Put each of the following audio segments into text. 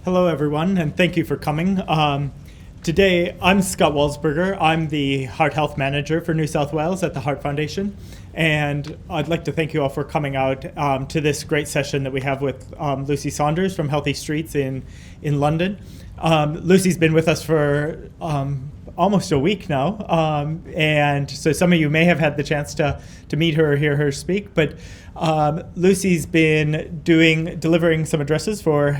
Hello, everyone, and thank you for coming. Today, I'm Scott Walsberger. I'm the Heart Health Manager for New South Wales at the Heart Foundation, and I'd like to thank you all for coming out to this great session that we have with Lucy Saunders from Healthy Streets in London. Lucy's been with us for almost a week now, and so some of you may have had the chance to meet her or hear her speak, but Lucy's been delivering some addresses for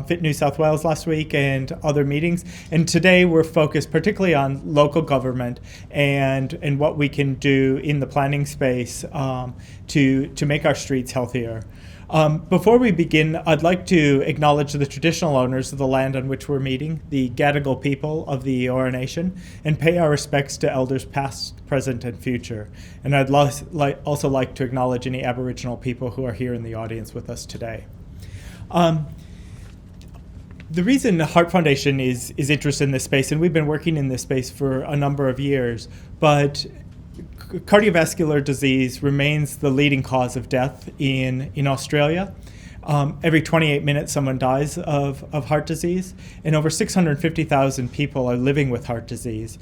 Fit New South Wales last week and other meetings, and today we're focused particularly on local government and what we can do in the planning space to make our streets healthier. Before we begin, I'd like to acknowledge the traditional owners of the land on which we're meeting, the Gadigal people of the Eora Nation, and pay our respects to elders past, present, and future. And I'd also like to acknowledge any Aboriginal people who are here in the audience with us today. The reason the Heart Foundation is interested in this space, and we've been working in this space for a number of years, but cardiovascular disease remains the leading cause of death in Australia. Every 28 minutes, someone dies of heart disease, and over 650,000 people are living with heart disease.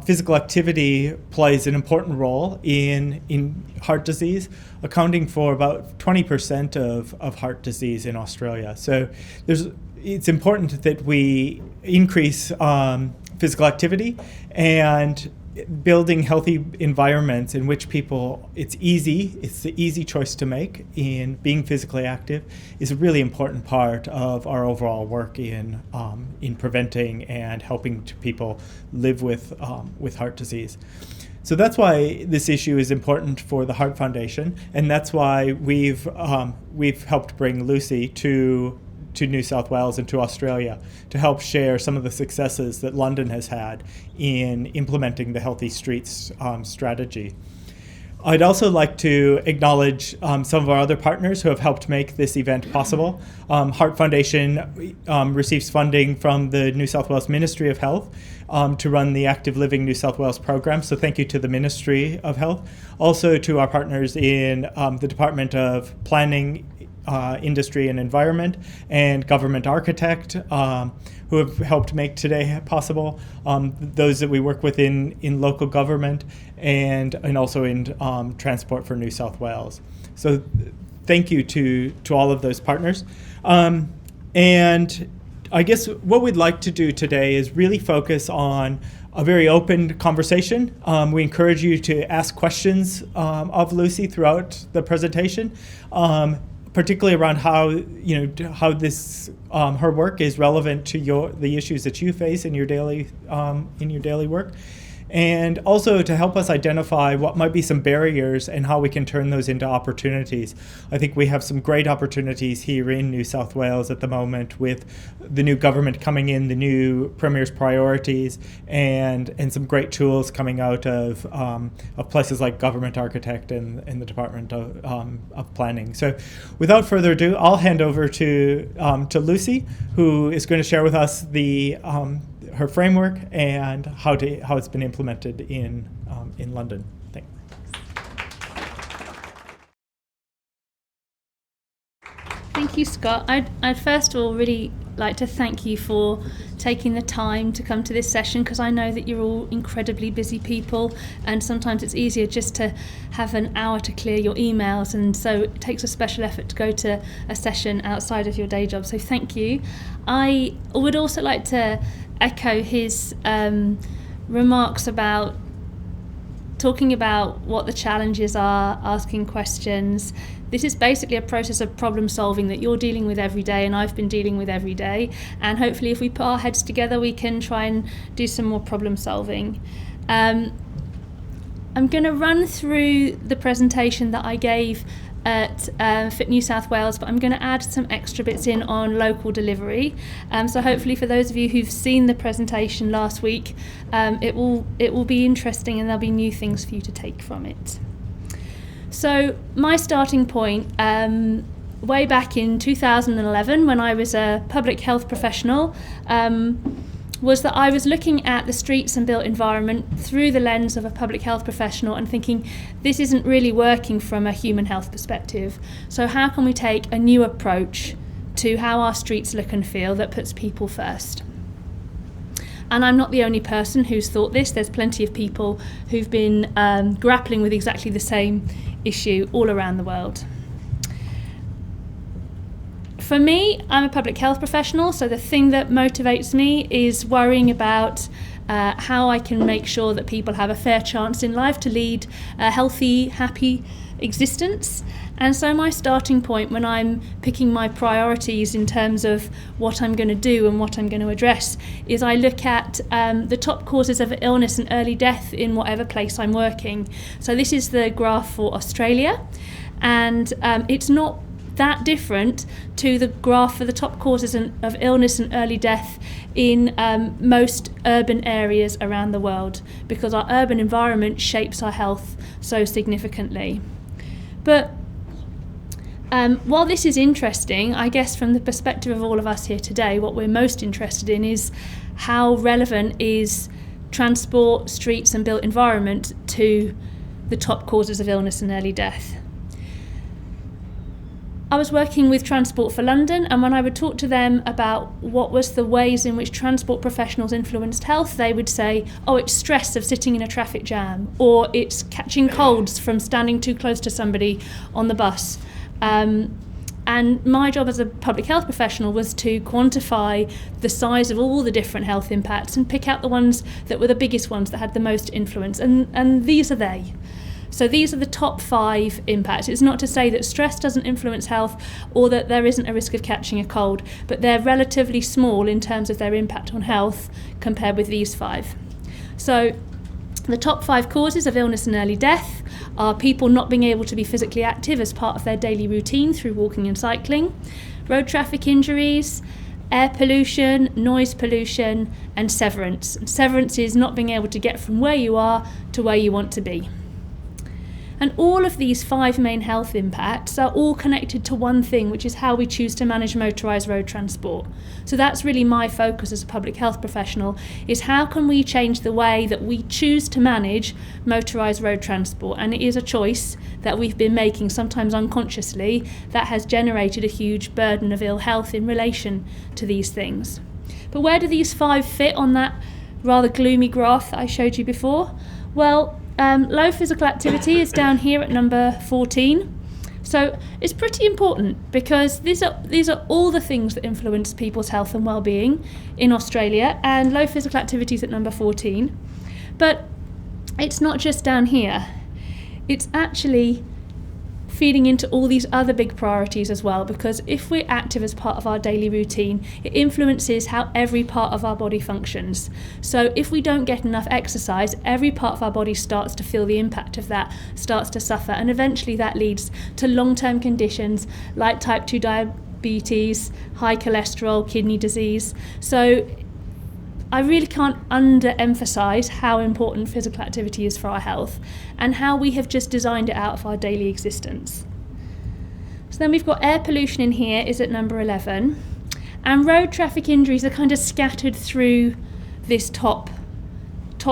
Physical activity plays an important role in heart disease, accounting for about 20% of heart disease in Australia. So it's important that we increase physical activity and building healthy environments in which it's the easy choice to make in being physically active is a really important part of our overall work in preventing and helping people live with heart disease. So that's why this issue is important for the Heart Foundation, and that's why we've helped bring Lucy to New South Wales and to Australia to help share some of the successes that London has had in implementing the Healthy Streets strategy. I'd also like to acknowledge some of our other partners who have helped make this event possible. Heart Foundation receives funding from the New South Wales Ministry of Health to run the Active Living New South Wales program, so thank you to the Ministry of Health. Also to our partners in the Department of Planning, Industry and Environment, and Government Architect, who have helped make today possible. Those that we work with in local government and also in Transport for New South Wales. So thank you to all of those partners. And I guess what we'd like to do today is really focus on a very open conversation. We encourage you to ask questions of Lucy throughout the presentation, particularly around how this her work is relevant to the issues that you face in your daily work, and also to help us identify what might be some barriers and how we can turn those into opportunities. I think we have some great opportunities here in New South Wales at the moment with the new government coming in, the new Premier's priorities, and some great tools coming out of places like Government Architect and the Department of Planning. So without further ado, I'll hand over to Lucy, who is going to share with us her framework and how it's been implemented in London. Thanks. Thank you, Scott. I'd first of all really like to thank you for taking the time to come to this session, because I know that you're all incredibly busy people, and sometimes it's easier just to have an hour to clear your emails, and so it takes a special effort to go to a session outside of your day job, so thank you. I would also like to echo his remarks about talking about what the challenges are, asking questions. This is basically a process of problem solving that you're dealing with every day and I've been dealing with every day, and hopefully if we put our heads together we can try and do some more problem solving. I'm going to run through the presentation that I gave at Fit New South Wales, but I'm going to add some extra bits in on local delivery. So hopefully for those of you who've seen the presentation last week, it will be interesting and there'll be new things for you to take from it. So my starting point, way back in 2011 when I was a public health professional, was that I was looking at the streets and built environment through the lens of a public health professional and thinking, this isn't really working from a human health perspective. So how can we take a new approach to how our streets look and feel that puts people first. And I'm not the only person who's thought this. There's plenty of people who've been grappling with exactly the same issue all around the world. For me, I'm a public health professional, so the thing that motivates me is worrying about how I can make sure that people have a fair chance in life to lead a healthy, happy existence. And so my starting point when I'm picking my priorities in terms of what I'm going to do and what I'm going to address is I look at the top causes of illness and early death in whatever place I'm working. So this is the graph for Australia, and it's not that different to the graph for the top causes of illness and early death in most urban areas around the world, because our urban environment shapes our health so significantly. But while this is interesting, I guess from the perspective of all of us here today, what we're most interested in is how relevant is transport, streets and built environment to the top causes of illness and early death. I was working with Transport for London, and when I would talk to them about what was the ways in which transport professionals influenced health, they would say, oh, it's stress of sitting in a traffic jam, or it's catching colds from standing too close to somebody on the bus. And my job as a public health professional was to quantify the size of all the different health impacts and pick out the ones that were the biggest ones that had the most influence, and these are they. So these are the top 5 impacts. It's not to say that stress doesn't influence health or that there isn't a risk of catching a cold, but they're relatively small in terms of their impact on health compared with these 5. So the top 5 causes of illness and early death are people not being able to be physically active as part of their daily routine through walking and cycling, road traffic injuries, air pollution, noise pollution, and severance. And severance is not being able to get from where you are to where you want to be. And all of these 5 main health impacts are all connected to one thing, which is how we choose to manage motorised road transport. So that's really my focus as a public health professional, is how can we change the way that we choose to manage motorised road transport. And it is a choice that we've been making, sometimes unconsciously, that has generated a huge burden of ill health in relation to these things. But where do these 5 fit on that rather gloomy graph that I showed you before? Well, low physical activity is down here at number 14. So it's pretty important because these are all the things that influence people's health and well-being in Australia, and low physical activity is at number 14. But it's not just down here. It's actually feeding into all these other big priorities as well, because if we're active as part of our daily routine, it influences how every part of our body functions. So if we don't get enough exercise, every part of our body starts to feel the impact of that, starts to suffer, and eventually that leads to long-term conditions like type 2 diabetes, high cholesterol, kidney disease. So I really can't underemphasise how important physical activity is for our health and how we have just designed it out of our daily existence. So then we've got air pollution in here is at number 11, and road traffic injuries are kind of scattered through this top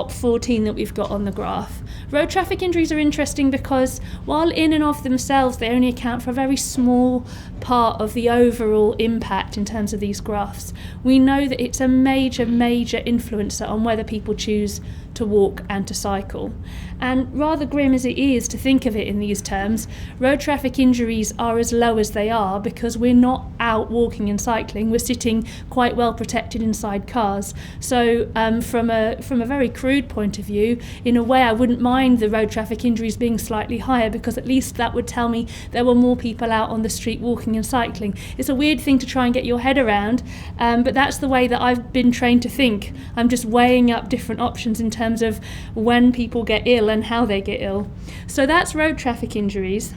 14 that we've got on the graph. Road traffic injuries are interesting because while in and of themselves they only account for a very small part of the overall impact in terms of these graphs, we know that it's a major influencer on whether people choose to walk and to cycle. And rather grim as it is to think of it in these terms, road traffic injuries are as low as they are because we're not out walking and cycling, we're sitting quite well protected inside cars. So from a very crude point of view, in a way I wouldn't mind the road traffic injuries being slightly higher, because at least that would tell me there were more people out on the street walking and cycling. It's a weird thing to try and get your head around, but that's the way that I've been trained to think. I'm just weighing up different options in terms of when people get ill and how they get ill. So that's road traffic injuries.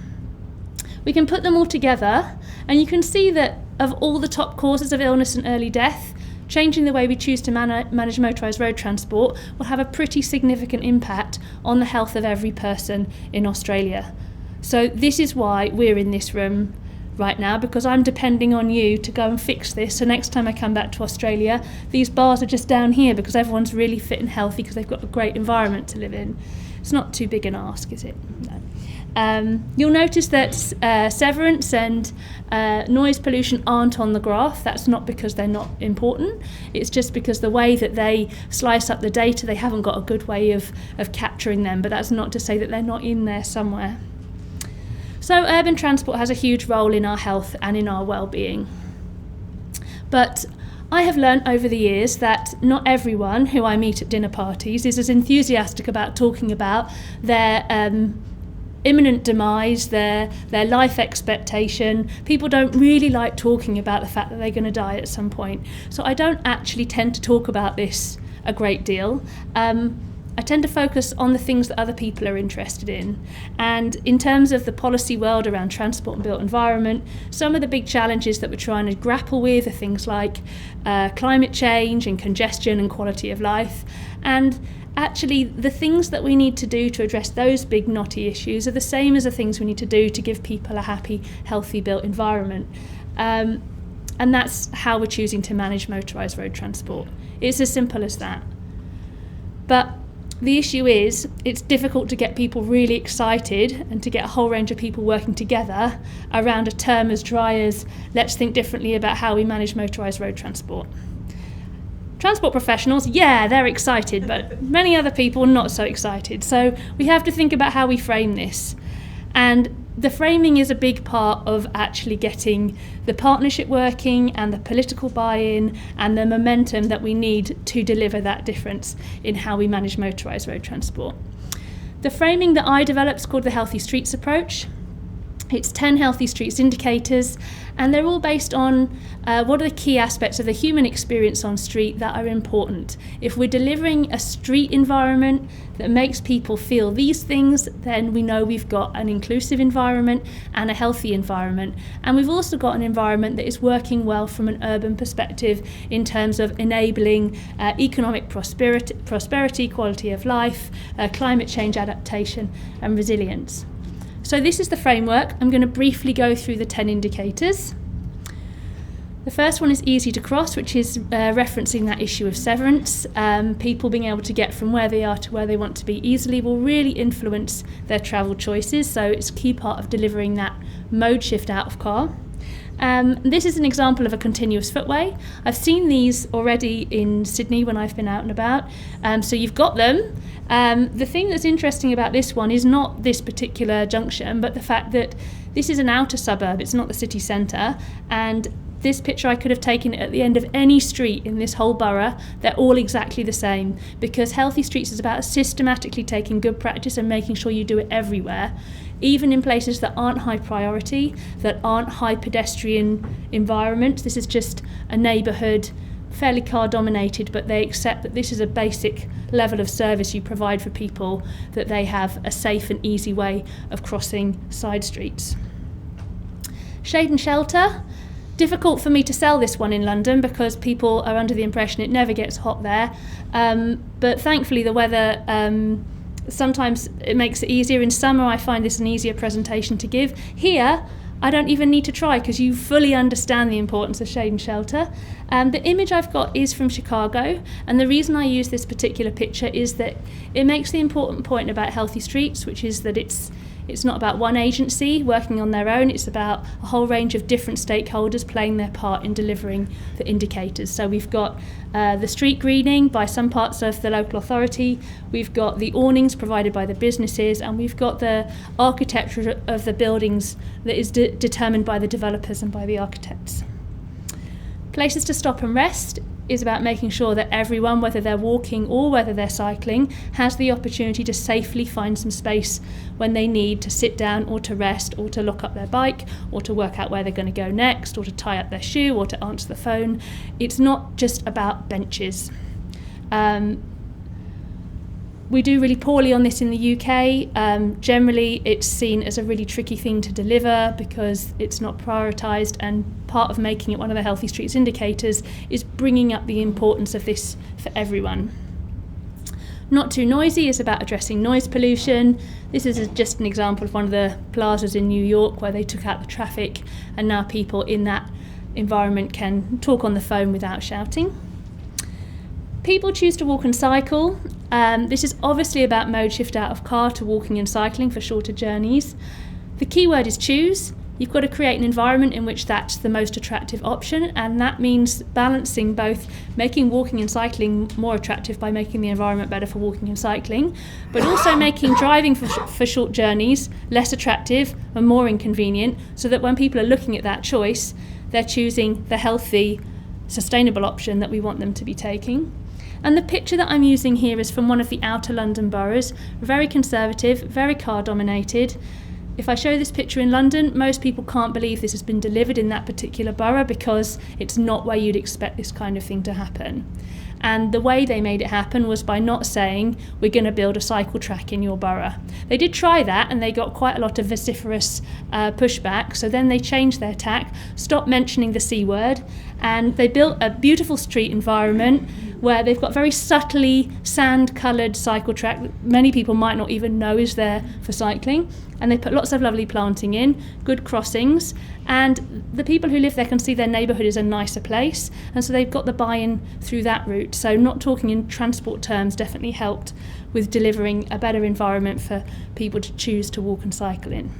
We can put them all together and you can see that of all the top causes of illness and early death, changing the way we choose to manage motorised road transport will have a pretty significant impact on the health of every person in Australia. So this is why we're in this room right now, because I'm depending on you to go and fix this. So next time I come back to Australia, these bars are just down here because everyone's really fit and healthy because they've got a great environment to live in. It's not too big an ask, is it? No. You'll notice that severance and noise pollution aren't on the graph. That's not because they're not important. It's just because the way that they slice up the data, they haven't got a good way of capturing them, but that's not to say that they're not in there somewhere. So urban transport has a huge role in our health and in our well-being. But I have learnt over the years that not everyone who I meet at dinner parties is as enthusiastic about talking about their imminent demise, their life expectation. People don't really like talking about the fact that they're going to die at some point. So I don't actually tend to talk about this a great deal. I tend to focus on the things that other people are interested in. And in terms of the policy world around transport and built environment, some of the big challenges that we're trying to grapple with are things like climate change and congestion and quality of life. And actually, the things that we need to do to address those big knotty issues are the same as the things we need to do to give people a happy, healthy built environment. And that's how we're choosing to manage motorised road transport. It's as simple as that. But the issue is, it's difficult to get people really excited and to get a whole range of people working together around a term as dry as let's think differently about how we manage motorised road transport. Transport professionals, yeah, they're excited, but many other people not so excited. So we have to think about how we frame this. And the framing is a big part of actually getting the partnership working and the political buy-in and the momentum that we need to deliver that difference in how we manage motorised road transport. The framing that I developed is called the Healthy Streets approach. It's 10 Healthy Streets indicators, and they're all based on what are the key aspects of the human experience on street that are important. If we're delivering a street environment that makes people feel these things, then we know we've got an inclusive environment and a healthy environment. And we've also got an environment that is working well from an urban perspective in terms of enabling economic prosperity, quality of life, climate change adaptation and resilience. So this is the framework. I'm going to briefly go through the 10 indicators. The first one is easy to cross, which is referencing that issue of severance. People being able to get from where they are to where they want to be easily will really influence their travel choices. So it's a key part of delivering that mode shift out of car. This is an example of a continuous footway. I've seen these already in Sydney when I've been out and about. So you've got them. The thing that's interesting about this one is not this particular junction, but the fact that this is an outer suburb, it's not the city centre, and this picture I could have taken at the end of any street in this whole borough. They're all exactly the same, because Healthy Streets is about systematically taking good practice and making sure you do it everywhere, even in places that aren't high priority, that aren't high pedestrian environments. This is just a neighbourhood, fairly car dominated, but they accept that this is a basic level of service you provide for people, that they have a safe and easy way of crossing side streets. Shade and shelter. Difficult for me to sell this one in London because people are under the impression it never gets hot there. But thankfully the weather sometimes it makes it easier. In summer I find this an easier presentation to give. Here I don't even need to try because you fully understand the importance of shade and shelter. The image I've got is from Chicago, and the reason I use this particular picture is that it makes the important point about Healthy Streets, which is that it's not about one agency working on their own, it's about a whole range of different stakeholders playing their part in delivering the indicators. So we've got the street greening by some parts of the local authority, we've got the awnings provided by the businesses, and we've got the architecture of the buildings that is determined by the developers and by the architects. Places to stop and rest is about making sure that everyone, whether they're walking or whether they're cycling, has the opportunity to safely find some space when they need to sit down or to rest or to lock up their bike or to work out where they're going to go next or to tie up their shoe or to answer the phone. It's not just about benches. We do really poorly on this in the UK. Generally, it's seen as a really tricky thing to deliver because it's not prioritised, and part of making it one of the Healthy Streets indicators is bringing up the importance of this for everyone. Not too noisy is about addressing noise pollution. This is just an example of one of the plazas in New York where they took out the traffic, and now people in that environment can talk on the phone without shouting. People choose to walk and cycle. This is obviously about mode shift out of car to walking and cycling for shorter journeys. The key word is choose. You've got to create an environment in which that's the most attractive option, and that means balancing both making walking and cycling more attractive by making the environment better for walking and cycling, but also making driving for short journeys less attractive and more inconvenient, so that when people are looking at that choice, they're choosing the healthy, sustainable option that we want them to be taking. And the picture that I'm using here is from one of the outer London boroughs, very conservative, very car dominated. If I show this picture in London, most people can't believe this has been delivered in that particular borough, because it's not where you'd expect this kind of thing to happen. And the way they made it happen was by not saying, we're going to build a cycle track in your borough. They did try that, and they got quite a lot of vociferous pushback. So then they changed their tack, stopped mentioning the C word, and they built a beautiful street environment where they've got very subtly sand-coloured cycle track that many people might not even know is there for cycling. And they put lots of lovely planting in, good crossings, and the people who live there can see their neighbourhood is a nicer place, and so they've got the buy-in through that route. So not talking in transport terms definitely helped with delivering a better environment for people to choose to walk and cycle in.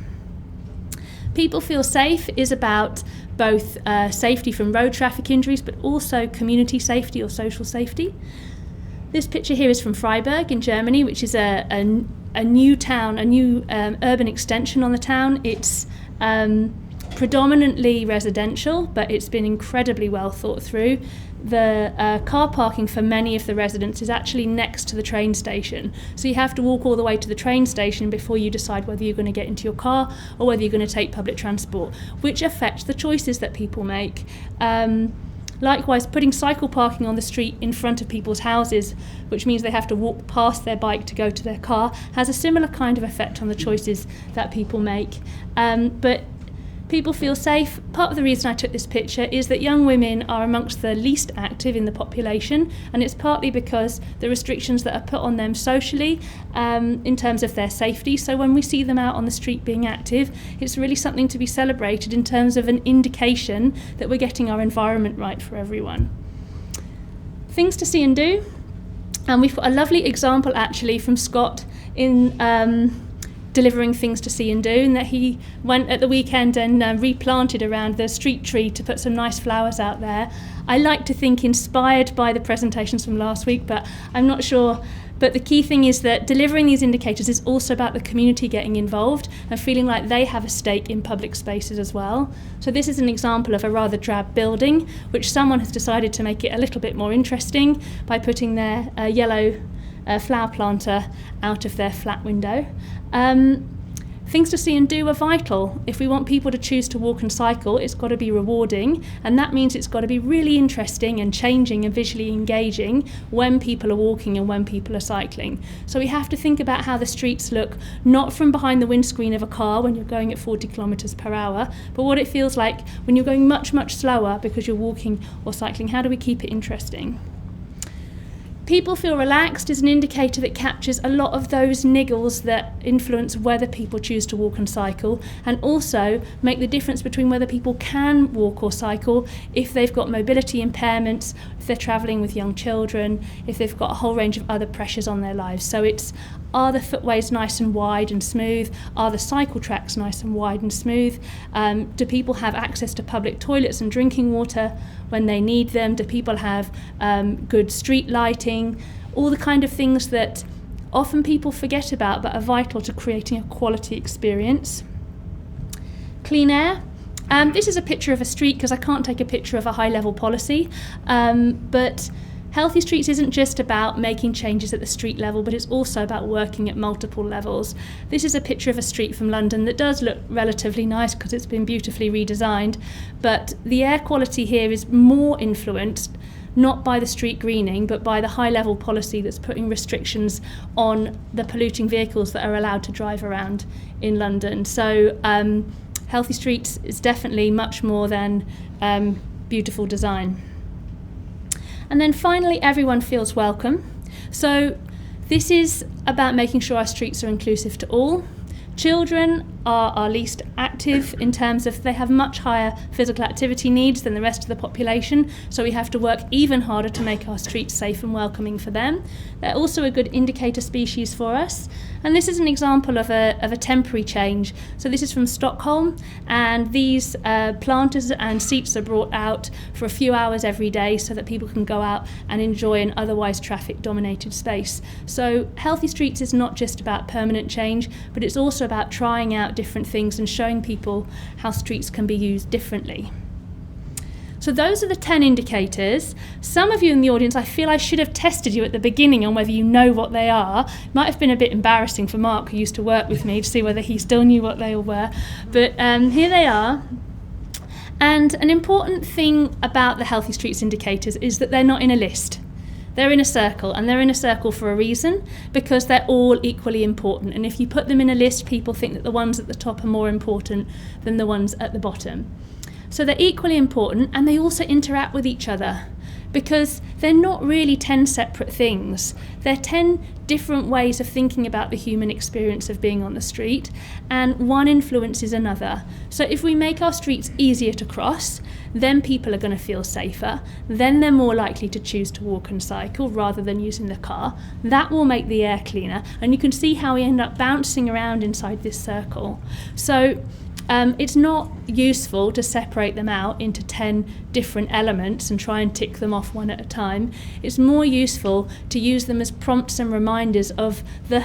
People Feel Safe is about both safety from road traffic injuries, but also community safety or social safety. This picture here is from Freiburg in Germany, which is a new town, a new urban extension on the town. It's predominantly residential, but it's been incredibly well thought through. The car parking for many of the residents is actually next to the train station. So you have to walk all the way to the train station before you decide whether you're going to get into your car or whether you're going to take public transport, which affects the choices that people make. Likewise, putting cycle parking on the street in front of people's houses, which means they have to walk past their bike to go to their car, has a similar kind of effect on the choices that people make. But People Feel Safe, part of the reason I took this picture is that young women are amongst the least active in the population, and it's partly because the restrictions that are put on them socially in terms of their safety. So when we see them out on the street being active, it's really something to be celebrated in terms of an indication that we're getting our environment right for everyone. Things to see and do, and we've got a lovely example actually from Scott in delivering things to see and do, and that he went at the weekend and replanted around the street tree to put some nice flowers out there. I like to think inspired by the presentations from last week, but I'm not sure. But the key thing is that delivering these indicators is also about the community getting involved and feeling like they have a stake in public spaces as well. So this is an example of a rather drab building, which someone has decided to make it a little bit more interesting by putting their yellow flower planter out of their flat window. Things to see and do are vital. If we want people to choose to walk and cycle, it's got to be rewarding, and that means it's got to be really interesting and changing and visually engaging when people are walking and when people are cycling. So we have to think about how the streets look, not from behind the windscreen of a car when you're going at 40 kilometres per hour, but what it feels like when you're going much, much slower because you're walking or cycling. How do we keep it interesting? People Feel Relaxed is an indicator that captures a lot of those niggles that influence whether people choose to walk and cycle, and also make the difference between whether people can walk or cycle if they've got mobility impairments, if they're travelling with young children, if they've got a whole range of other pressures on their lives. So it's, are the footways nice and wide and smooth? Are the cycle tracks nice and wide and smooth? Do people have access to public toilets and drinking water when they need them? Do people have good street lighting? All the kind of things that often people forget about but are vital to creating a quality experience. Clean air. This is a picture of a street because I can't take a picture of a high-level policy, but Healthy Streets isn't just about making changes at the street level, but it's also about working at multiple levels. This is a picture of a street from London that does look relatively nice because it's been beautifully redesigned, but the air quality here is more influenced not by the street greening, but by the high-level policy that's putting restrictions on the polluting vehicles that are allowed to drive around in London. So Healthy Streets is definitely much more than beautiful design. And then finally, everyone feels welcome. So this is about making sure our streets are inclusive to all. Children are our least active in terms of they have much higher physical activity needs than the rest of the population, so we have to work even harder to make our streets safe and welcoming for them. They're also a good indicator species for us, and this is an example of a temporary change. So this is from Stockholm, and these planters and seats are brought out for a few hours every day so that people can go out and enjoy an otherwise traffic-dominated space. So Healthy Streets is not just about permanent change, but it's also about trying out different things and showing people how streets can be used differently. So those are the 10 indicators. Some of you in the audience, I feel I should have tested you at the beginning on whether you know what they are. It might have been a bit embarrassing for Mark, who used to work with me, to see whether he still knew what they all were. But here they are. And an important thing about the Healthy Streets indicators is that they're not in a list. They're in a circle, and they're in a circle for a reason, because they're all equally important. And if you put them in a list, people think that the ones at the top are more important than the ones at the bottom. So they're equally important, and they also interact with each other, because they're not really 10 separate things. They're 10 different ways of thinking about the human experience of being on the street, and one influences another. So if we make our streets easier to cross, then people are going to feel safer, then they're more likely to choose to walk and cycle rather than using the car. That will make the air cleaner, and you can see how we end up bouncing around inside this circle. So it's not useful to separate them out into 10 different elements and try and tick them off one at a time. It's more useful to use them as prompts and reminders of the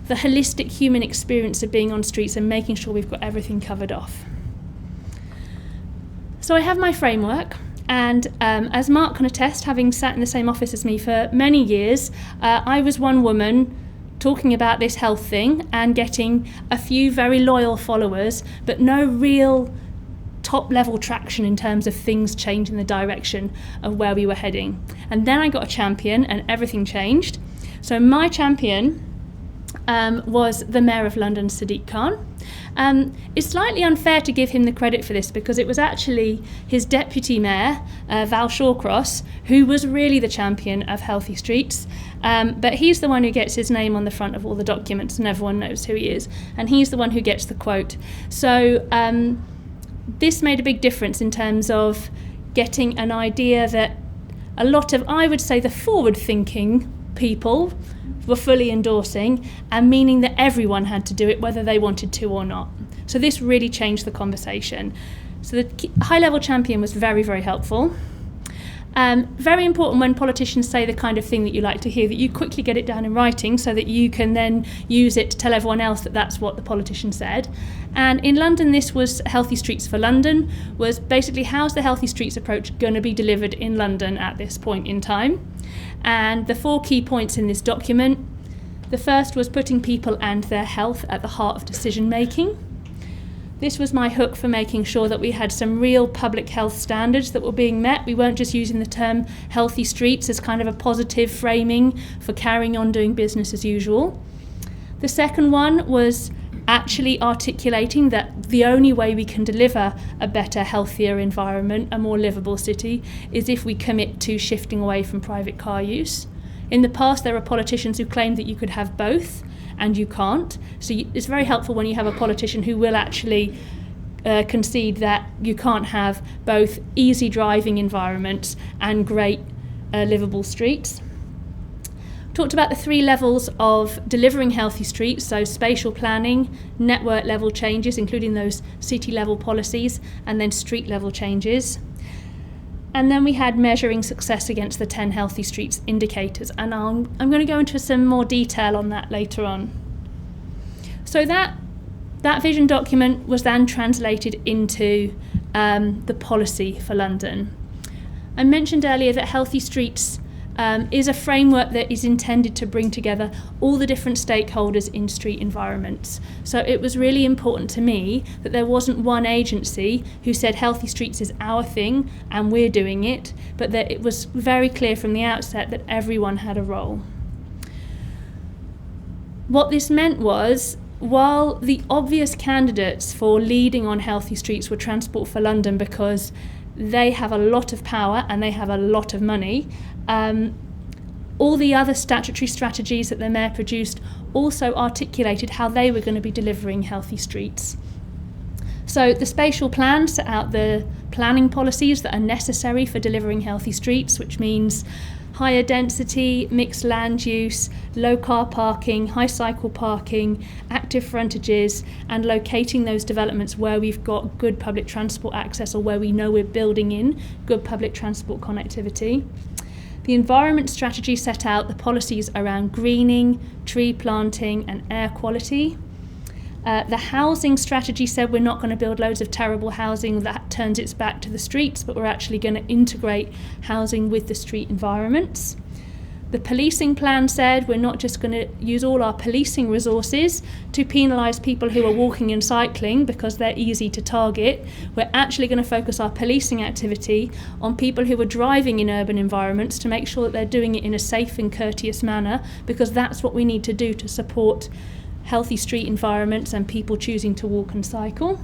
holistic human experience of being on streets and making sure we've got everything covered off. So I have my framework, and as Mark can attest, having sat in the same office as me for many years, I was one woman talking about this health thing and getting a few very loyal followers, but no real top level traction in terms of things changing the direction of where we were heading. And then I got a champion and everything changed. So my champion was the Mayor of London, Sadiq Khan. It's slightly unfair to give him the credit for this, because it was actually his deputy mayor, Val Shawcross, who was really the champion of Healthy Streets. But he's the one who gets his name on the front of all the documents, and everyone knows who he is. And he's the one who gets the quote. So this made a big difference in terms of getting an idea that a lot of, I would say, the forward-thinking people were fully endorsing, and meaning that everyone had to do it whether they wanted to or not. So this really changed the conversation. So the high-level champion was very, very helpful. Very important when politicians say the kind of thing that you like to hear, that you quickly get it down in writing so that you can then use it to tell everyone else that that's what the politician said. And in London, this was Healthy Streets for London, was basically how's the Healthy Streets approach going to be delivered in London at this point in time. And the 4 key points in this document, the first was putting people and their health at the heart of decision making. This was my hook for making sure that we had some real public health standards that were being met. We weren't just using the term Healthy Streets as kind of a positive framing for carrying on doing business as usual. The second one was actually articulating that the only way we can deliver a better, healthier environment, a more livable city, is if we commit to shifting away from private car use. In the past, there were politicians who claimed that you could have both, and you can't. So it's very helpful when you have a politician who will actually concede that you can't have both easy driving environments and great livable streets. Talked about the 3 levels of delivering healthy streets, so spatial planning, network level changes, including those city level policies, and then street level changes. And then we had measuring success against the 10 Healthy Streets indicators, and I'm going to go into some more detail on that later on. So that vision document was then translated into the policy for London. I mentioned earlier that Healthy Streets is a framework that is intended to bring together all the different stakeholders in street environments. So it was really important to me that there wasn't one agency who said Healthy Streets is our thing and we're doing it, but that it was very clear from the outset that everyone had a role. What this meant was, while the obvious candidates for leading on Healthy Streets were Transport for London, because they have a lot of power and they have a lot of money, All the other statutory strategies that the Mayor produced also articulated how they were going to be delivering healthy streets. So the spatial plan set out the planning policies that are necessary for delivering healthy streets, which means higher density, mixed land use, low car parking, high cycle parking, active frontages, and locating those developments where we've got good public transport access or where we know we're building in good public transport connectivity. The environment strategy set out the policies around greening, tree planting, and air quality. The housing strategy said we're not going to build loads of terrible housing that turns its back to the streets, but we're actually going to integrate housing with the street environments. The policing plan said we're not just going to use all our policing resources to penalise people who are walking and cycling because they're easy to target. We're actually going to focus our policing activity on people who are driving in urban environments to make sure that they're doing it in a safe and courteous manner, because that's what we need to do to support healthy street environments and people choosing to walk and cycle.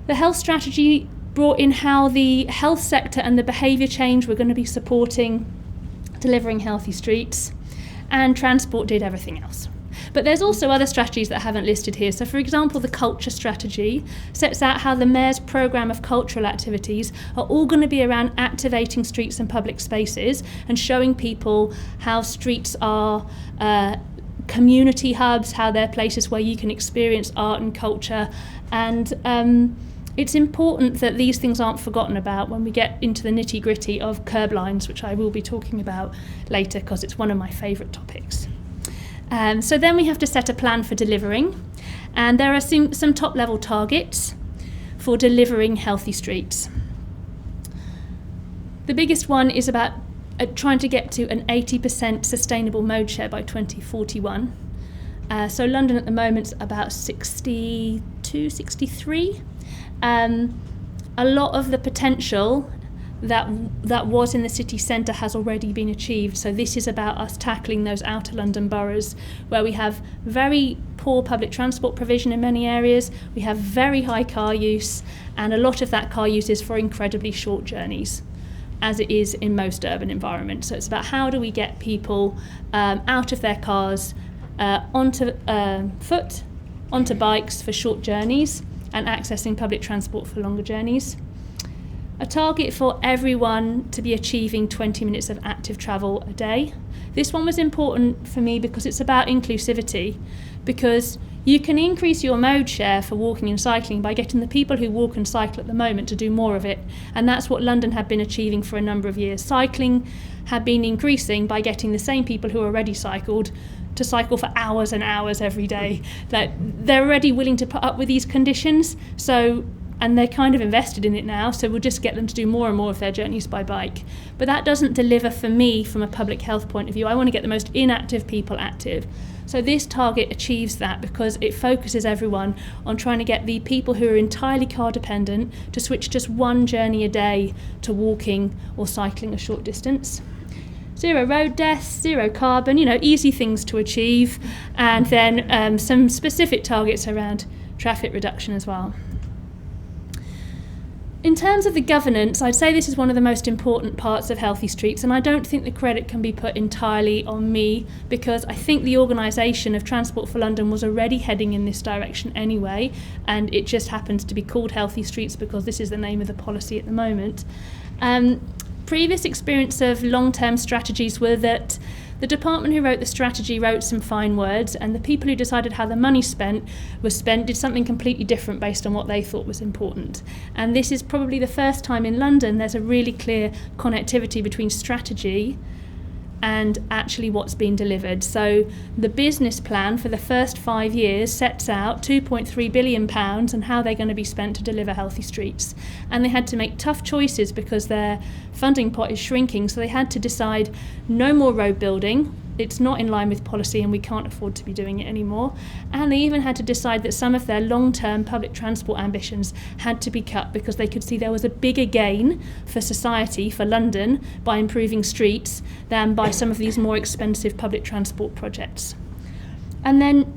The health strategy brought in how the health sector and the behaviour change were going to be supporting delivering healthy streets, and transport did everything else. But there's also other strategies that I haven't listed here. So for example, the culture strategy sets out how the Mayor's programme of cultural activities are all going to be around activating streets and public spaces and showing people how streets are community hubs, how they're places where you can experience art and culture, and it's important that these things aren't forgotten about when we get into the nitty-gritty of curb lines, which I will be talking about later because it's one of my favourite topics. So then we have to set a plan for delivering, and there are some top-level targets for delivering healthy streets. The biggest one is about trying to get to an 80% sustainable mode share by 2041. So London at the moment's about 62, 63. A lot of the potential that was in the city centre has already been achieved. So this is about us tackling those outer London boroughs where we have very poor public transport provision in many areas, we have very high car use, and a lot of that car use is for incredibly short journeys, as it is in most urban environments. So it's about how do we get people out of their cars, onto foot, onto bikes for short journeys, and accessing public transport for longer journeys. A target for everyone to be achieving 20 minutes of active travel a day. This one was important for me because it's about inclusivity, because you can increase your mode share for walking and cycling by getting the people who walk and cycle at the moment to do more of it, and that's what London had been achieving for a number of years. Cycling had been increasing by getting the same people who already cycled to cycle for hours and hours every day. That they're already willing to put up with these conditions, and they're kind of invested in it now, so we'll just get them to do more and more of their journeys by bike. But that doesn't deliver for me from a public health point of view. I want to get the most inactive people active. So this target achieves that because it focuses everyone on trying to get the people who are entirely car dependent to switch just one journey a day to walking or cycling a short distance. Zero road deaths, zero carbon, easy things to achieve, and then some specific targets around traffic reduction as well. In terms of the governance, I'd say this is one of the most important parts of Healthy Streets, and I don't think the credit can be put entirely on me, because I think the organisation of Transport for London was already heading in this direction anyway, and it just happens to be called Healthy Streets because this is the name of the policy at the moment. Previous experience of long-term strategies were that the department who wrote the strategy wrote some fine words, and the people who decided how the money was spent did something completely different based on what they thought was important. And this is probably the first time in London there's a really clear connectivity between strategy and actually what's been delivered. So the business plan for the first 5 years sets out £2.3 billion and how they're going to be spent to deliver healthy streets. And they had to make tough choices because their funding pot is shrinking, so they had to decide no more road building. It's not in line with policy and we can't afford to be doing it anymore. And they even had to decide that some of their long-term public transport ambitions had to be cut because they could see there was a bigger gain for society, for London, by improving streets than by some of these more expensive public transport projects. And then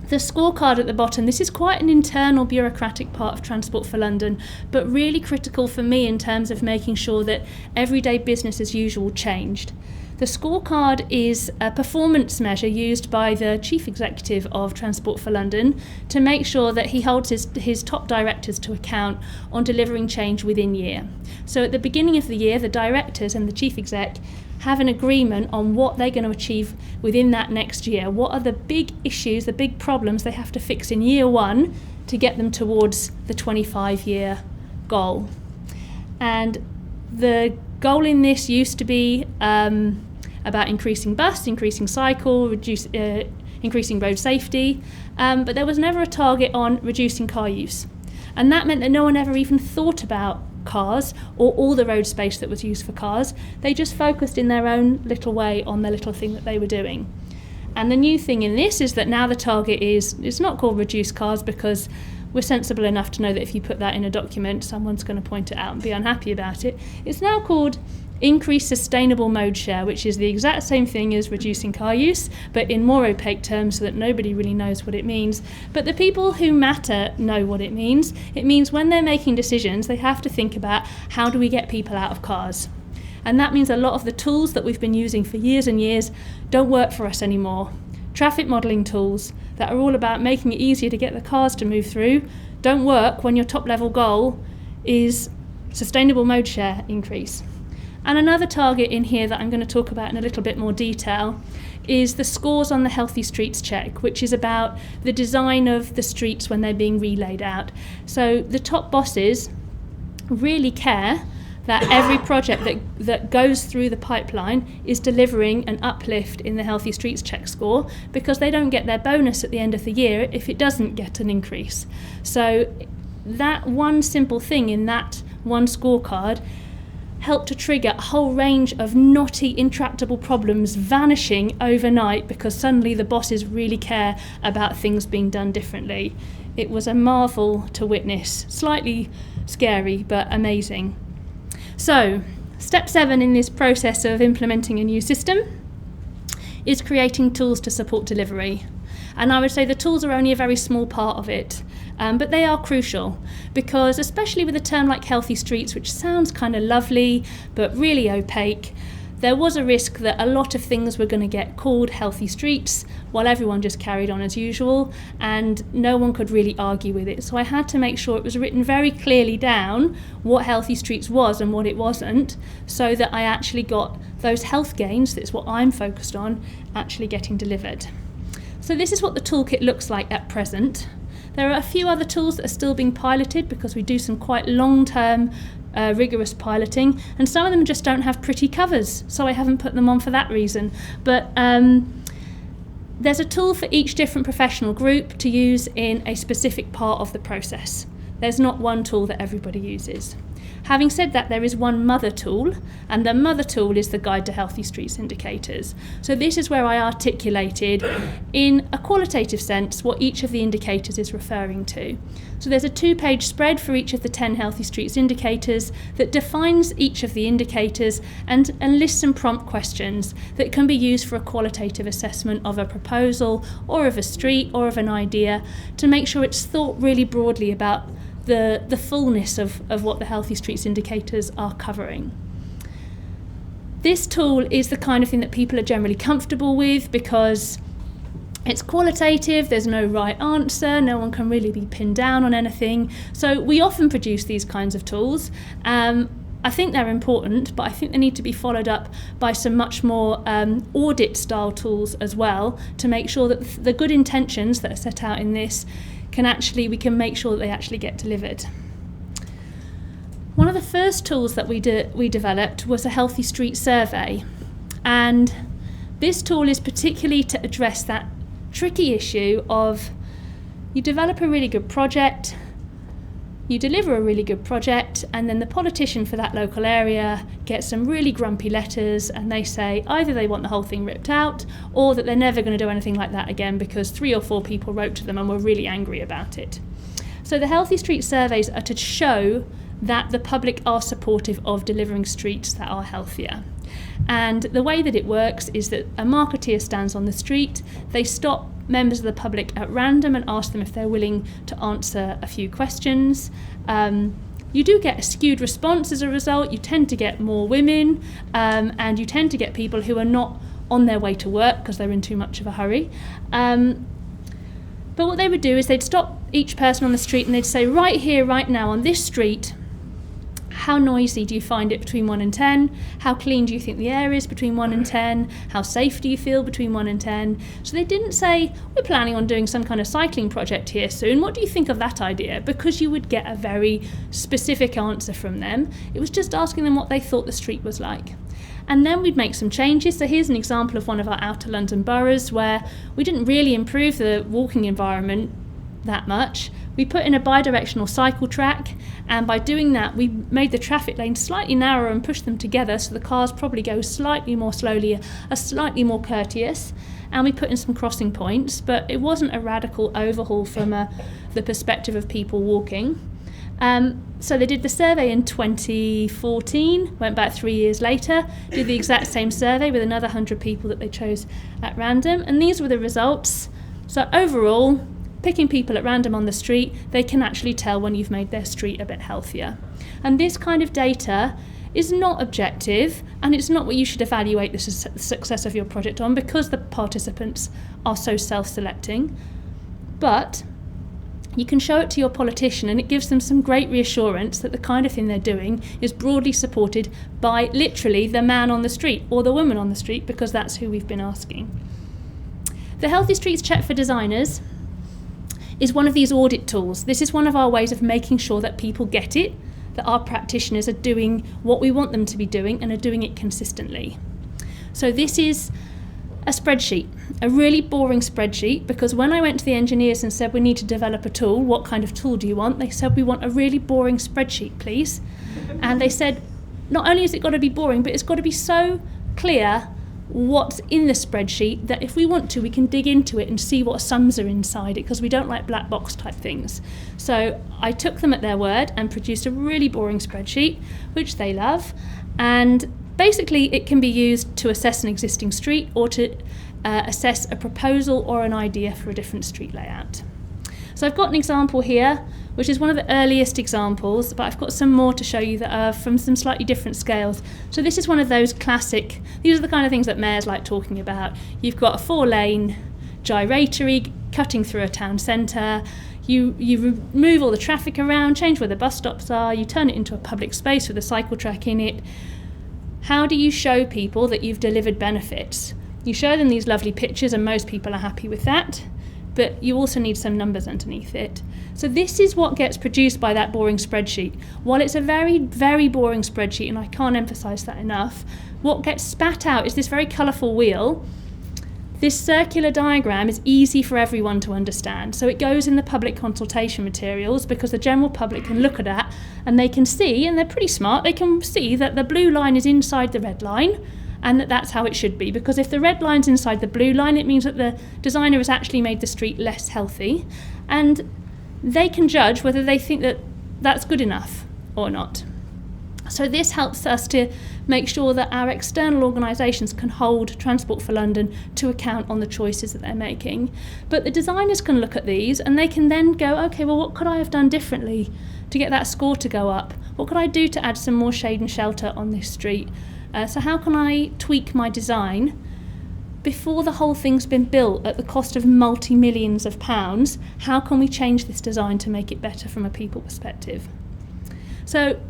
the scorecard at the bottom, this is quite an internal bureaucratic part of Transport for London, but really critical for me in terms of making sure that everyday business as usual changed. The scorecard is a performance measure used by the Chief Executive of Transport for London to make sure that he holds his top directors to account on delivering change within year. So at the beginning of the year, the directors and the Chief Exec have an agreement on what they're going to achieve within that next year. What are the big issues, the big problems they have to fix in year one to get them towards the 25-year goal. And the goal in this used to be about increasing bus, increasing cycle, increasing road safety, but there was never a target on reducing car use. And that meant that no one ever even thought about cars or all the road space that was used for cars. They just focused in their own little way on the little thing that they were doing. And the new thing in this is that now the target is, it's not called reduce cars because we're sensible enough to know that if you put that in a document, someone's going to point it out and be unhappy about it. It's now called increase sustainable mode share, which is the exact same thing as reducing car use, but in more opaque terms so that nobody really knows what it means. But the people who matter know what it means. It means when they're making decisions, they have to think about how do we get people out of cars. And that means a lot of the tools that we've been using for years and years don't work for us anymore. Traffic modelling tools that are all about making it easier to get the cars to move through don't work when your top level goal is sustainable mode share increase. And another target in here that I'm going to talk about in a little bit more detail is the scores on the Healthy Streets check, which is about the design of the streets when they're being relaid out. So the top bosses really care that every project that goes through the pipeline is delivering an uplift in the Healthy Streets check score, because they don't get their bonus at the end of the year if it doesn't get an increase. So that one simple thing in that one scorecard helped to trigger a whole range of knotty, intractable problems vanishing overnight because suddenly the bosses really care about things being done differently. It was a marvel to witness, slightly scary but amazing. So, step 7 in this process of implementing a new system is creating tools to support delivery. And I would say the tools are only a very small part of it, but they are crucial because, especially with a term like Healthy Streets, which sounds kind of lovely but really opaque, there was a risk that a lot of things were going to get called Healthy Streets while everyone just carried on as usual, and no one could really argue with it. So I had to make sure it was written very clearly down what Healthy Streets was and what it wasn't, so that I actually got those health gains, that's what I'm focused on, actually getting delivered. So this is what the toolkit looks like at present. There are a few other tools that are still being piloted because we do some quite long-term rigorous piloting, and some of them just don't have pretty covers, so I haven't put them on for that reason. But there's a tool for each different professional group to use in a specific part of the process. There's not one tool that everybody uses. Having said that, there is one mother tool, and the mother tool is the Guide to Healthy Streets Indicators. So this is where I articulated in a qualitative sense what each of the indicators is referring to. So there's a 2-page spread for each of the 10 Healthy Streets indicators that defines each of the indicators and lists some prompt questions that can be used for a qualitative assessment of a proposal or of a street or of an idea to make sure it's thought really broadly about the fullness of what the Healthy Streets indicators are covering. This tool is the kind of thing that people are generally comfortable with because it's qualitative, there's no right answer, no one can really be pinned down on anything. So we often produce these kinds of tools. I think they're important, but I think they need to be followed up by some much more audit-style tools as well to make sure that the good intentions that are set out in this we can make sure that they actually get delivered. One of the first tools that we developed was a Healthy Street survey, and this tool is particularly to address that tricky issue of you develop a really good project, you deliver a really good project, and then the politician for that local area gets some really grumpy letters and they say either they want the whole thing ripped out or that they're never going to do anything like that again because 3 or 4 people wrote to them and were really angry about it. So the Healthy Street surveys are to show that the public are supportive of delivering streets that are healthier. And the way that it works is that a marketeer stands on the street, they stop members of the public at random and ask them if they're willing to answer a few questions. you do get a skewed response as a result. You tend to get more women, and you tend to get people who are not on their way to work because they're in too much of a hurry. But what they would do is they'd stop each person on the street and they'd say, right here, right now, on this street, how noisy do you find it between 1 and 10? How clean do you think the air is between 1 and 10? How safe do you feel between 1 and 10? So they didn't say, we're planning on doing some kind of cycling project here soon. What do you think of that idea? Because you would get a very specific answer from them. It was just asking them what they thought the street was like. And then we'd make some changes. So here's an example of one of our outer London boroughs where we didn't really improve the walking environment that much. We put in a bi-directional cycle track, and by doing that we made the traffic lanes slightly narrower and pushed them together so the cars probably go slightly more slowly, are slightly more courteous, and we put in some crossing points, but it wasn't a radical overhaul from the perspective of people walking. So they did the survey in 2014, went back 3 years later, did the exact same survey with another 100 people that they chose at random, and these were the results. So overall, picking people at random on the street, they can actually tell when you've made their street a bit healthier. And this kind of data is not objective, and it's not what you should evaluate the success of your project on, because the participants are so self-selecting. But you can show it to your politician, and it gives them some great reassurance that the kind of thing they're doing is broadly supported by literally the man on the street or the woman on the street, because that's who we've been asking. The Healthy Streets Check for Designers is one of these audit tools. This is one of our ways of making sure that people get it, that our practitioners are doing what we want them to be doing and are doing it consistently. So this is a spreadsheet, a really boring spreadsheet, because when I went to the engineers and said we need to develop a tool, what kind of tool do you want? They said we want a really boring spreadsheet, please. And they said not only has it got to be boring, but it's got to be so clear what's in the spreadsheet that if we want to, we can dig into it and see what sums are inside it, because we don't like black box type things. So I took them at their word and produced a really boring spreadsheet, which they love. And basically it can be used to assess an existing street or to assess a proposal or an idea for a different street layout. So I've got an example here, which is one of the earliest examples, but I've got some more to show you that are from some slightly different scales. So this is one of those classic, these are the kind of things that mayors like talking about. You've got a 4-lane gyratory cutting through a town centre, you remove all the traffic around, change where the bus stops are, you turn it into a public space with a cycle track in it. How do you show people that you've delivered benefits? You show them these lovely pictures, and most people are happy with that, but you also need some numbers underneath it. So this is what gets produced by that boring spreadsheet. While it's a very, very boring spreadsheet, and I can't emphasise that enough, what gets spat out is this very colourful wheel. This circular diagram is easy for everyone to understand. So it goes in the public consultation materials, because the general public can look at that and they can see, and they're pretty smart, they can see that the blue line is inside the red line, and that's how it should be, because if the red line's inside the blue line, it means that the designer has actually made the street less healthy, and they can judge whether they think that that's good enough or not. So this helps us to make sure that our external organisations can hold Transport for London to account on the choices that they're making. But the designers can look at these and they can then go, okay, well, what could I have done differently to get that score to go up? What could I do to add some more shade and shelter on this street? So how can I tweak my design before the whole thing's been built at the cost of multi-millions of pounds? How can we change this design to make it better from a people perspective? So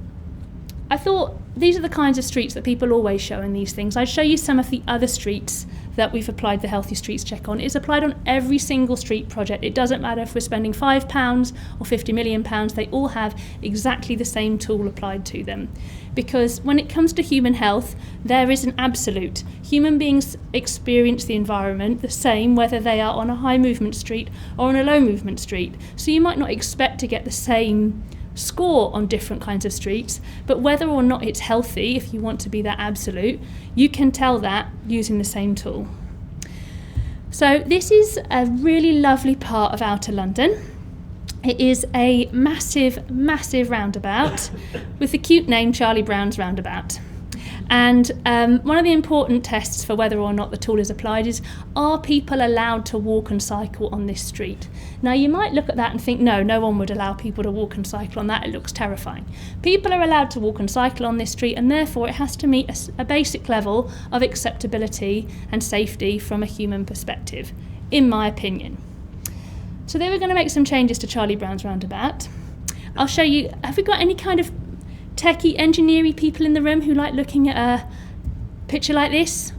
I thought these are the kinds of streets that people always show in these things. I'd show you some of the other streets that we've applied the Healthy Streets Check on. It's applied on every single street project. It doesn't matter if we're spending £5 or £50 million, they all have exactly the same tool applied to them. Because when it comes to human health, there is an absolute. Human beings experience the environment the same whether they are on a high movement street or on a low movement street. So you might not expect to get the same score on different kinds of streets, but whether or not it's healthy, if you want to be that absolute, you can tell that using the same tool. So this is a really lovely part of outer London. It is a massive, massive roundabout with the cute name Charlie Brown's Roundabout. And one of the important tests for whether or not the tool is applied is, are people allowed to walk and cycle on this street? Now you might look at that and think, no one would allow people to walk and cycle on that, it looks terrifying. People are allowed to walk and cycle on this street, and therefore it has to meet a basic level of acceptability and safety from a human perspective, in my opinion. So they were going to make some changes to Charlie Brown's roundabout. I'll show you, have we got any kind of techie, engineering people in the room who like looking at a picture like this?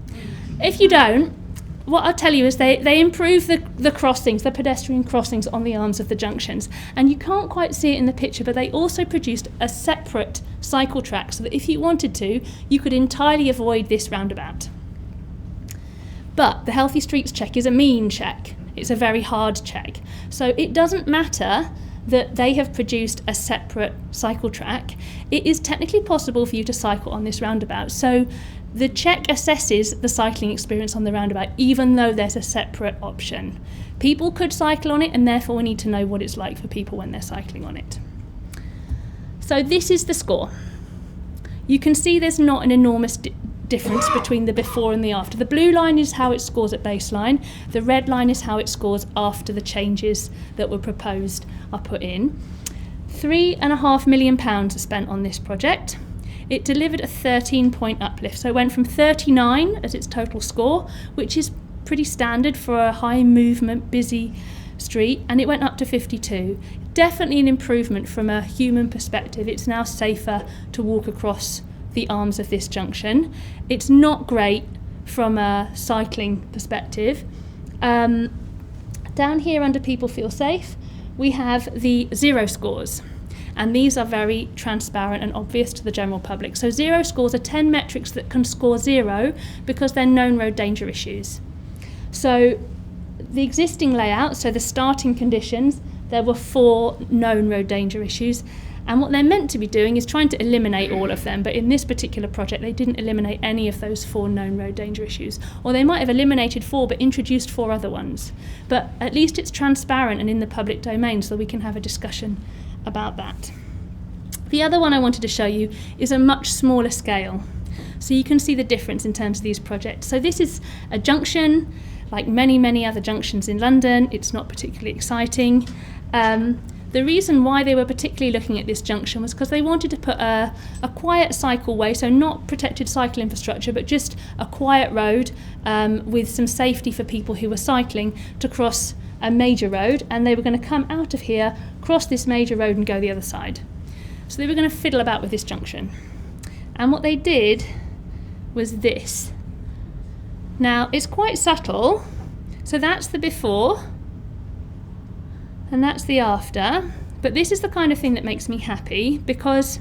If you don't, what I'll tell you is they improve the crossings, the pedestrian crossings on the arms of the junctions. And you can't quite see it in the picture, but they also produced a separate cycle track so that if you wanted to, you could entirely avoid this roundabout. But the Healthy Streets check is a mean check. It's a very hard check. So it doesn't matter that they have produced a separate cycle track. It is technically possible for you to cycle on this roundabout. So the check assesses the cycling experience on the roundabout, even though there's a separate option. People could cycle on it, and therefore we need to know what it's like for people when they're cycling on it. So this is the score. You can see there's not an enormous difference between the before and the after. The blue line is how it scores at baseline. The red line is how it scores after the changes that were proposed are put in. £3.5 million are spent on this project. It delivered a 13-point uplift. So it went from 39 as its total score, which is pretty standard for a high movement, busy street, and it went up to 52. Definitely an improvement from a human perspective. It's now safer to walk across the arms of this junction. It's not great from a cycling perspective. Down here under People Feel Safe, we have the zero scores, and these are very transparent and obvious to the general public. So zero scores are 10 metrics that can score 0 because they're known road danger issues. So the existing layout, so the starting conditions, there were 4 known road danger issues. And what they're meant to be doing is trying to eliminate all of them, but in this particular project they didn't eliminate any of those 4 known road danger issues. Or they might have eliminated 4 but introduced 4 other ones. But at least it's transparent and in the public domain, so we can have a discussion about that. The other one I wanted to show you is a much smaller scale. So you can see the difference in terms of these projects. So this is a junction, like many other junctions in London. It's not particularly exciting. The reason why they were particularly looking at this junction was because they wanted to put a quiet cycleway, so not protected cycle infrastructure, but just a quiet road with some safety for people who were cycling to cross a major road, and they were going to come out of here, cross this major road and go the other side. So they were going to fiddle about with this junction. And what they did was this. Now, it's quite subtle. So that's the before, and that's the after, but this is the kind of thing that makes me happy, because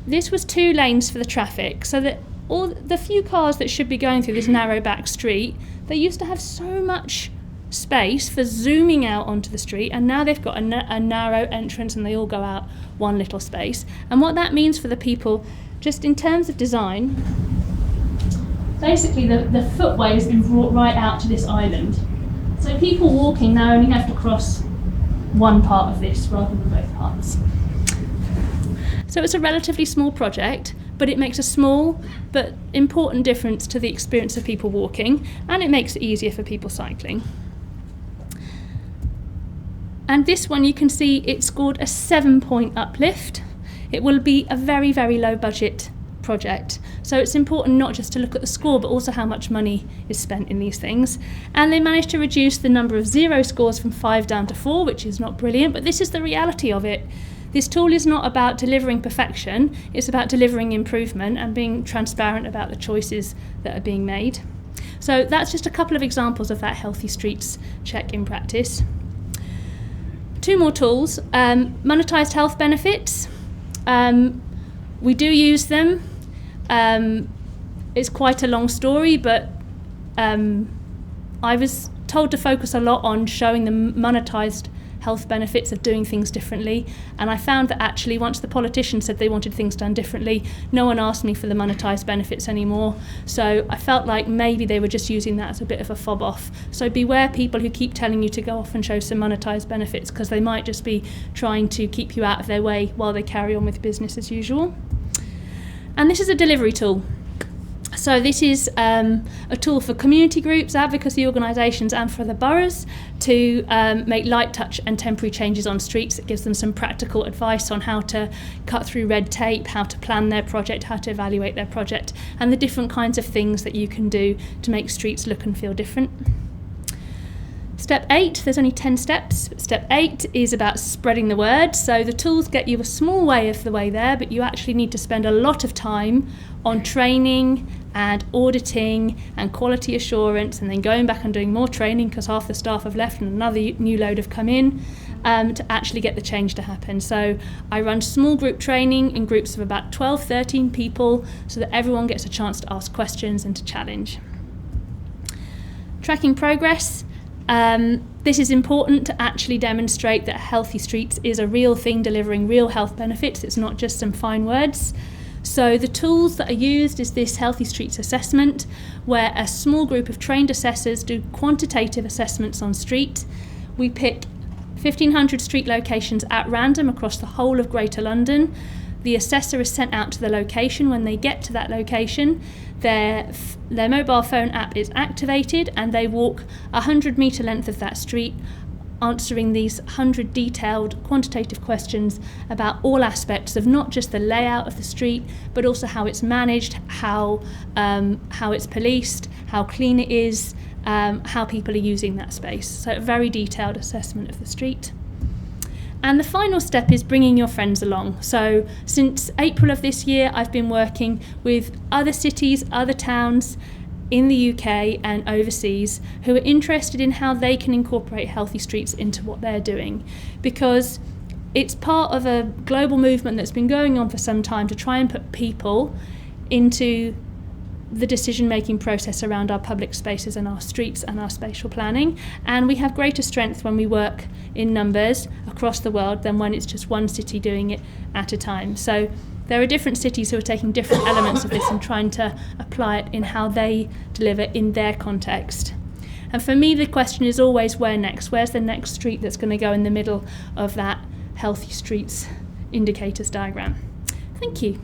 this was 2 lanes for the traffic, so that all the few cars that should be going through this narrow back street, they used to have so much space for zooming out onto the street, and now they've got a narrow entrance and they all go out one little space. And what that means for the people, just in terms of design, basically the footway has been brought right out to this island. So people walking now only have to cross one part of this rather than both parts. So it's a relatively small project, but it makes a small but important difference to the experience of people walking, and it makes it easier for people cycling. And this one, you can see it scored a 7-point uplift. It will be a very low budget project. So it's important not just to look at the score, but also how much money is spent in these things. And they managed to reduce the number of zero scores from 5 down to 4, which is not brilliant, but this is the reality of it. This tool is not about delivering perfection, it's about delivering improvement and being transparent about the choices that are being made. So that's just a couple of examples of that Healthy Streets check in practice. 2 more tools. Monetised health benefits. We do use them. It's quite a long story, but I was told to focus a lot on showing the monetised health benefits of doing things differently, and I found that actually once the politicians said they wanted things done differently, no one asked me for the monetised benefits anymore. So I felt like maybe they were just using that as a bit of a fob off. So beware people who keep telling you to go off and show some monetised benefits, because they might just be trying to keep you out of their way while they carry on with business as usual. And this is a delivery tool. So this is a tool for community groups, advocacy organisations and for the boroughs to make light touch and temporary changes on streets. It gives them some practical advice on how to cut through red tape, how to plan their project, how to evaluate their project, and the different kinds of things that you can do to make streets look and feel different. Step 8, there's only 10 steps. Step 8 is about spreading the word. So the tools get you a small way of the way there, but you actually need to spend a lot of time on training and auditing and quality assurance, and then going back and doing more training because half the staff have left and another new load have come in to actually get the change to happen. So I run small group training in groups of about 12, 13 people so that everyone gets a chance to ask questions and to challenge. Tracking progress. This is important to actually demonstrate that healthy streets is a real thing delivering real health benefits. It's not just some fine words. So the tools that are used is this Healthy Streets assessment, where a small group of trained assessors do quantitative assessments on street. We pick 1,500 street locations at random across the whole of Greater London. The assessor is sent out to the location. When they get to that location, their mobile phone app is activated and they walk 100-metre length of that street, answering these 100 detailed quantitative questions about all aspects of not just the layout of the street, but also how it's managed, how it's policed, how clean it is, how people are using that space. So a very detailed assessment of the street. And the final step is bringing your friends along. So since April of this year, I've been working with other cities, other towns in the UK and overseas who are interested in how they can incorporate healthy streets into what they're doing, because it's part of a global movement that's been going on for some time to try and put people into the decision-making process around our public spaces and our streets and our spatial planning. And we have greater strength when we work in numbers across the world than when it's just one city doing it at a time. So there are different cities who are taking different elements of this and trying to apply it in how they deliver in their context. And for me, the question is always, where next? Where's the next street that's going to go in the middle of that Healthy Streets indicators diagram? Thank you.